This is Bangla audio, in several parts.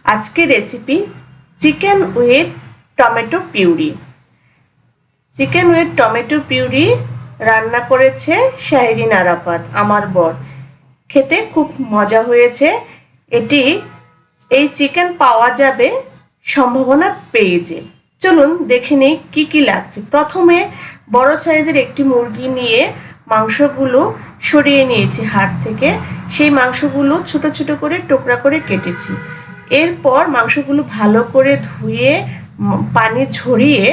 আজকের recipe chicken with tomato puree. Chicken with tomato puree রান্না করেছে শাহরিন আরাফাত, আমার বর। খেতে খুব মজা হয়েছে। এই চিকেন পাওয়া যাবে সম্ভাবনা পেয়েছে। চলুন দেখে নিই কী কী লাগছে। প্রথমে বড় সাইজের একটি মুরগি নিয়ে মাংসগুলো সরিয়ে নিয়েছি হাড় থেকে। সেই মাংসগুলো ছোট ছোট করে টুকরা করে কেটেছি। এরপর মাংসগুলো ভালো করে ধুয়ে পানি ঝরিয়ে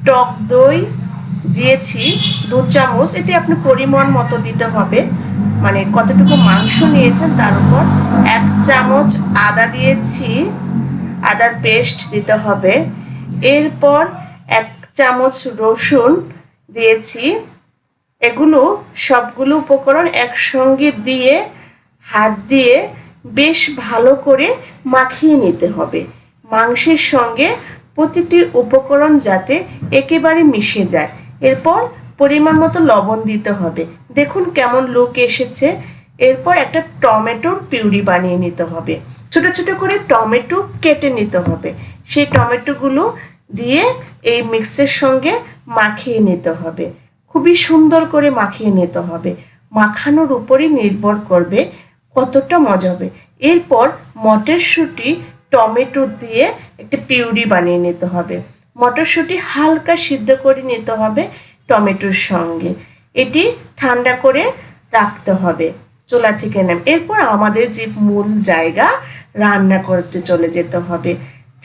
টক দই দিয়েছি 2 চামচ। এটি আপনি পরিমাণ মতো দিতে হবে, মানে কতটুকু মাংস নিয়েছেন তার উপর। 1 চামচ আদা দিয়েছি, আদার পেস্ট দিতে হবে। এরপর 1 চামচ রসুন দিয়েছি। এগুলো সবগুলো উপকরণ একসঙ্গে দিয়ে হাত দিয়ে বেশ ভালো করে মাখিয়ে নিতে হবে। মাংসের সঙ্গে প্রতিটি উপকরণ যাতে একেবারে মিশে যায়। এরপর পরিমাণ মতো লবণ দিতে হবে। দেখুন কেমন লুক এসেছে। এরপর একটা টমেটোর পিউরি বানিয়ে নিতে হবে। ছোট ছোট করে টমেটো কেটে নিতে হবে। সেই টমেটোগুলো দিয়ে এই মিক্সের সঙ্গে মাখিয়ে নিতে হবে। খুবই সুন্দর করে মাখিয়ে নিতে হবে। মাখানোর উপরই নির্ভর করবে কতটা মজা হবে। এরপর মটরশুঁটি টমেটো দিয়ে একটা পিউরি বানিয়ে নিতে হবে। মটরশুঁটি হালকা সিদ্ধ করে নিতে হবে টমেটোর সঙ্গে। এটি ঠান্ডা করে রাখতে হবে চুলা থেকে নেম। এরপর আমাদের যে মূল জায়গা, রান্না করতে চলে যেতে হবে।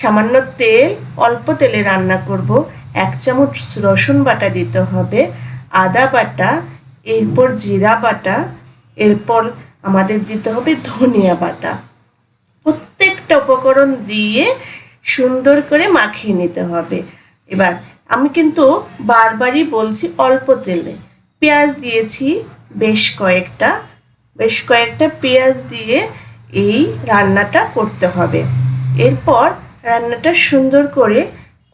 সামান্য তেল, অল্প তেলে রান্না করব। 1 চামচ রসুন বাটা দিতে হবে, আদা বাটা, এরপর জিরা বাটা, এরপর আমাদের দিতে হবে ধনিয়া বাটা। প্রত্যেকটা উপকরণ দিয়ে সুন্দর করে মাখিয়ে নিতে হবে। এবার আমি কিন্তু বারবারই বলছি অল্প তেলে। পেঁয়াজ দিয়েছি বেশ কয়েকটা পেঁয়াজ দিয়ে এই রান্নাটা করতে হবে। এরপর রান্নাটা সুন্দর করে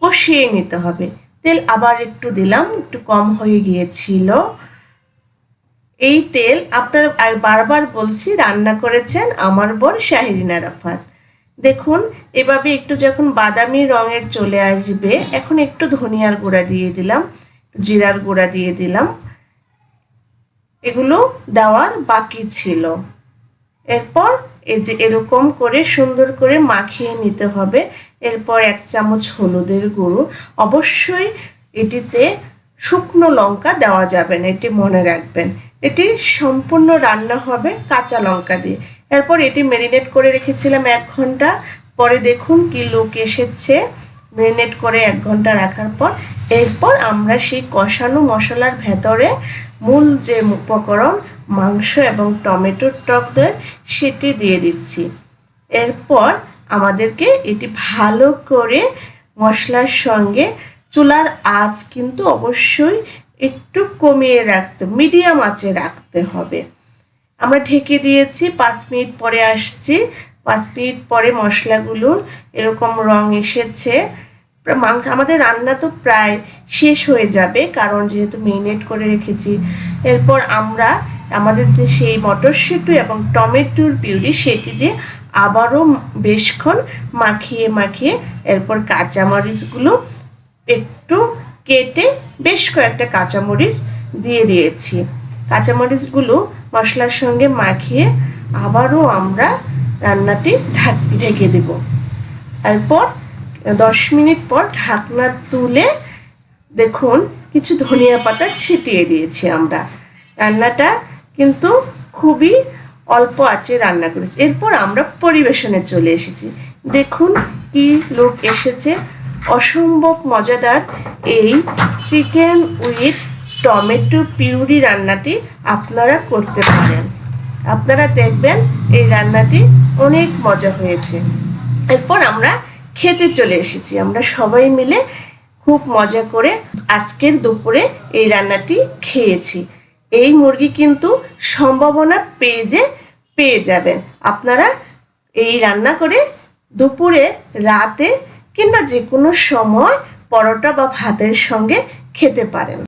কষিয়ে নিতে হবে। তেল আবার একটু দিলাম, একটু কম হয়ে গিয়েছিল। এই তেল আপনারা বারবার বলছি রান্না করেছেন আমার বর শাহরিন আরাফাত। দেখুন এভাবে একটু যখন বাদামি রঙের চলে আসবে, এখন একটু ধনিয়ার গুঁড়া দিয়ে দিলাম, জিরার গুঁড়া দিয়ে দিলাম। এগুলো দেওয়ার বাকি ছিল। এরপর এই যে এরকম করে সুন্দর করে মাখিয়ে নিতে হবে। এরপর 1 চামচ হলুদের গুঁড়ো। অবশ্যই এটিতে শুকনো লঙ্কা দেওয়া যাবে না, এটি মনে রাখবেন। এটি সম্পূর্ণ রান্না হবে কাঁচা লঙ্কা দিয়ে। এরপর এটি ম্যারিনেট করে রেখেছিলাম 1 ঘন্টা। পরে দেখুন কি লুক এসেছে ম্যারিনেট করে 1 ঘন্টা রাখার পর। এরপর আমরা সেই কষানো মশলার ভেতরে মূল যে উপকরণ মাংস এবং টমেটোর টক দই সেটি দিয়ে দিচ্ছি। এরপর আমাদেরকে এটি ভালো করে মশলার সঙ্গে, চুলার আঁচ কিন্তু অবশ্যই একটু কমিয়ে রাখতে, মিডিয়াম আঁচে রাখতে হবে। আমরা ঢেকে দিয়েছি। 5 মিনিট পরে আসছি। 5 মিনিট পরে মশলাগুলোর এরকম রং এসেছে। আমাদের রান্না তো প্রায় শেষ হয়ে যাবে, কারণ যেহেতু ম্যারিনেট করে রেখেছি। এরপর আমরা আমাদের যে সেই মটরশুঁটি এবং টমেটোর পিউরি সেটি দিয়ে আবারও বেশক্ষণ মাখিয়ে এরপর কাঁচামরিচগুলো একটু কেটে বেশ কয়েকটা কাঁচামরিচ দিয়ে দিয়েছি। কাঁচামরিচগুলো মশলার সঙ্গে মাখিয়ে আবারও আমরা রান্নাটি ঢেকে দেব। এরপর 10 মিনিট পর ঢাকনা তুলে দেখুন কিছু ধনিয়া পাতা ছিটিয়ে দিয়েছি আমরা। রান্নাটা কিন্তু খুবই অল্প আঁচে রান্না করেছি। এরপর আমরা পরিবেশনে চলে এসেছি। দেখুন কি লুক এসেছে। অসম্ভব মজাদার এই চিকেন উইথ টমেটো পিউরি রান্নাটি আপনারা করতে পারেন। আপনারা দেখবেন এই রান্নাটি অনেক মজা হয়েছে। এরপর আমরা খেতে চলে এসেছি। আমরা সবাই মিলে খুব মজা করে আজকের দুপুরে এই রান্নাটি খেয়েছি। এই মুরগি কিন্তু সম্ভাবনা পেয়ে যাবেন। আপনারা এই রান্না করে দুপুরে, রাতে কিংবা যে কোনো সময় পরোটা বা ভাতের সঙ্গে খেতে পারেন।